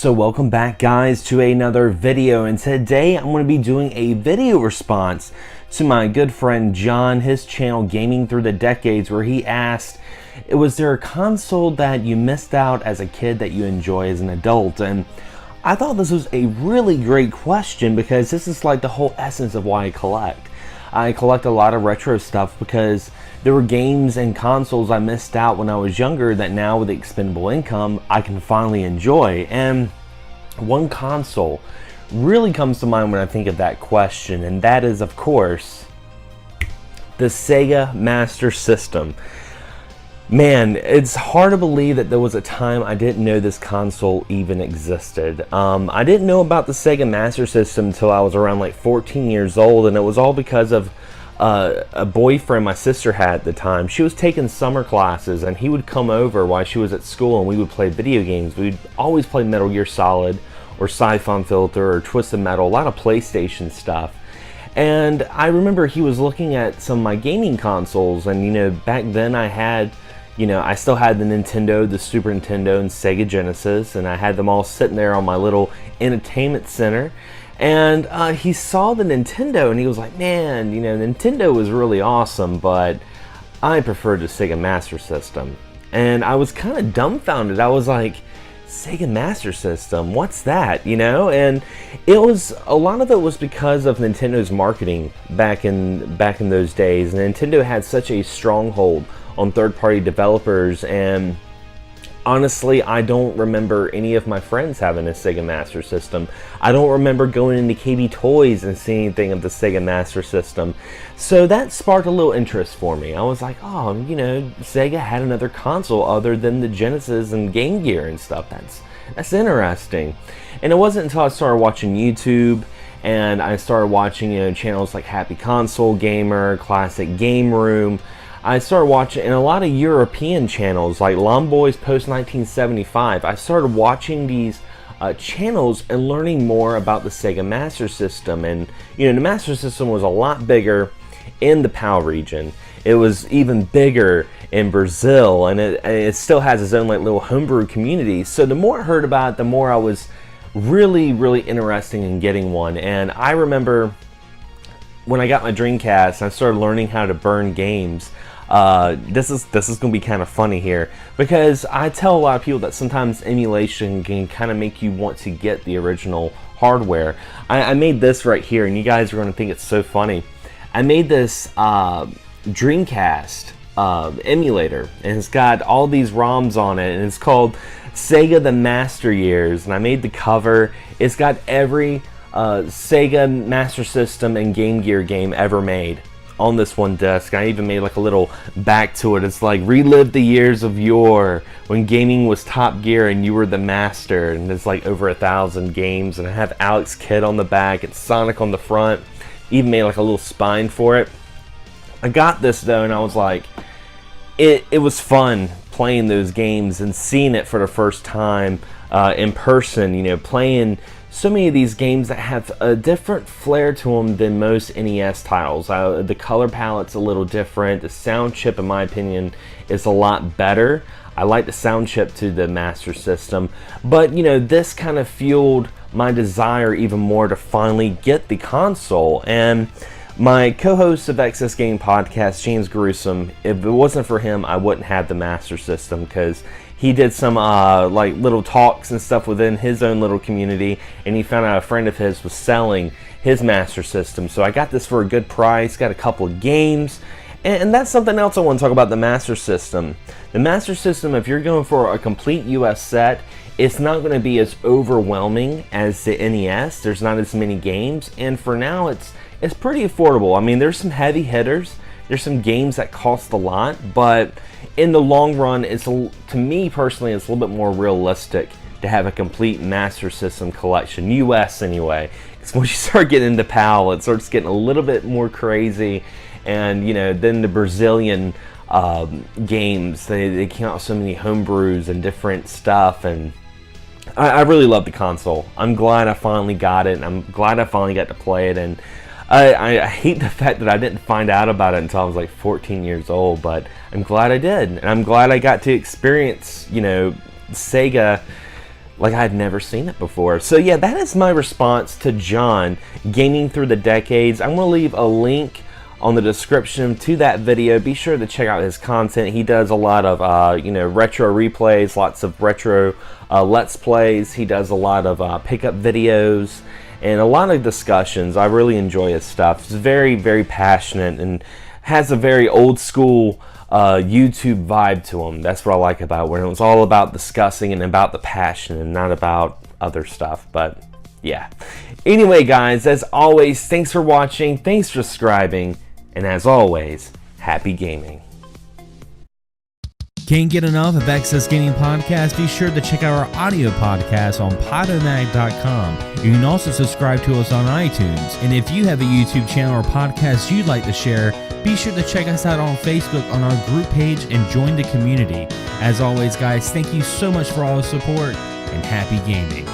So welcome back guys to another video, and today I'm going to be doing a video response to my good friend John, his channel Gaming Through the Decades, where he asked, was there a console that you missed out as a kid that you enjoy as an adult? And I thought this was a really great question because this is like the whole essence of why I collect. I collect a lot of retro stuff because there were games and consoles I missed out when I was younger that now with the expendable income I can finally enjoy. And one console really comes to mind when I think of that question, and that is of course the Sega Master System. Man, it's hard to believe that there was a time I didn't know this console even existed. I didn't know about the Sega Master System until I was around like 14 years old, and it was all because of a boyfriend my sister had at the time. She was taking summer classes, and he would come over while she was at school, and we would play video games. We'd always play Metal Gear Solid, or Siphon Filter, or Twisted Metal, a lot of PlayStation stuff. And I remember he was looking at some of my gaming consoles, and you know, back then I had, I still had the Nintendo, the Super Nintendo, and Sega Genesis, and I had them all sitting there on my little entertainment center. And he saw the Nintendo, and he was like, man, Nintendo was really awesome, but I preferred the Sega Master System. And I was kind of dumbfounded. I was like, Sega Master System, what's that, And it was, a lot of it was because of Nintendo's marketing back in those days. Nintendo had such a stronghold on third-party developers, and honestly, I don't remember any of my friends having a Sega Master System. I don't remember going into KB Toys and seeing anything of the Sega Master System. So that sparked a little interest for me. I was like, oh, Sega had another console other than the Genesis and Game Gear and stuff. That's interesting. And it wasn't until I started watching YouTube and I started watching, channels like Happy Console Gamer, Classic Game Room. I started watching, and a lot of European channels like Lomboys Post 1975. I started watching these channels and learning more about the Sega Master System. And the Master System was a lot bigger in the PAL region. It was even bigger in Brazil, and it still has its own like little homebrew community. So the more I heard about it, the more I was really interested in getting one. And I remember when I got my Dreamcast, I started learning how to burn games. This is going to be kind of funny here, because I tell a lot of people that sometimes emulation can kind of make you want to get the original hardware. I made this right here, and you guys are going to think it's so funny. I made this Dreamcast emulator, and it's got all these ROMs on it, and it's called Sega The Master Years, and I made the cover. It's got every Sega Master System and Game Gear game ever made on this one disc. I even made like a little back to it. It's like, relive the years of yore when gaming was top gear and you were the master. And there's like over 1,000 games, and I have Alex Kidd on the back and Sonic on the front. Even made like a little spine for it. I got this though, and I was like, it was fun playing those games and seeing it for the first time in person, playing so many of these games that have a different flair to them than most NES titles. The color palette's a little different. The sound chip, in my opinion, is a lot better. I like the sound chip to the Master System, but this kind of fueled my desire even more to finally get the console. And my co-host of Excess Game Podcast, James Gruesome, if it wasn't for him, I wouldn't have the Master System, because he did some like little talks and stuff within his own little community, and he found out a friend of his was selling his Master System. So I got this for a good price, got a couple of games, and that's something else I want to talk about, the Master System. The Master System, if you're going for a complete US set, it's not going to be as overwhelming as the NES. There's not as many games, and for now it's pretty affordable. I mean, there's some heavy hitters. There's some games that cost a lot, but in the long run, to me personally, it's a little bit more realistic to have a complete Master System collection, US anyway. Because once you start getting into PAL, it starts getting a little bit more crazy, and then the Brazilian games, they came out with so many homebrews and different stuff, and I really love the console. I'm glad I finally got it, and I'm glad I finally got to play it, and I hate the fact that I didn't find out about it until I was like 14 years old, but I'm glad I did, and I'm glad I got to experience, Sega like I'd never seen it before. So yeah, that is my response to John, Gaming Through the Decades. I'm going to leave a link on the description to that video. Be sure to check out his content. He does a lot of retro replays, lots of retro let's plays. He does a lot of pickup videos and a lot of discussions. I really enjoy his stuff. He's very, very passionate and has a very old school YouTube vibe to him. That's what I like about it, where it's all about discussing and about the passion and not about other stuff. But yeah. Anyway, guys, as always, thanks for watching, thanks for subscribing, and as always, happy gaming. Can't get enough of Excess Gaming Podcast? Be sure to check out our audio podcast on Podomatic.com. You can also subscribe to us on iTunes. And if you have a YouTube channel or podcast you'd like to share, be sure to check us out on Facebook on our group page and join the community. As always, guys, thank you so much for all the support and happy gaming.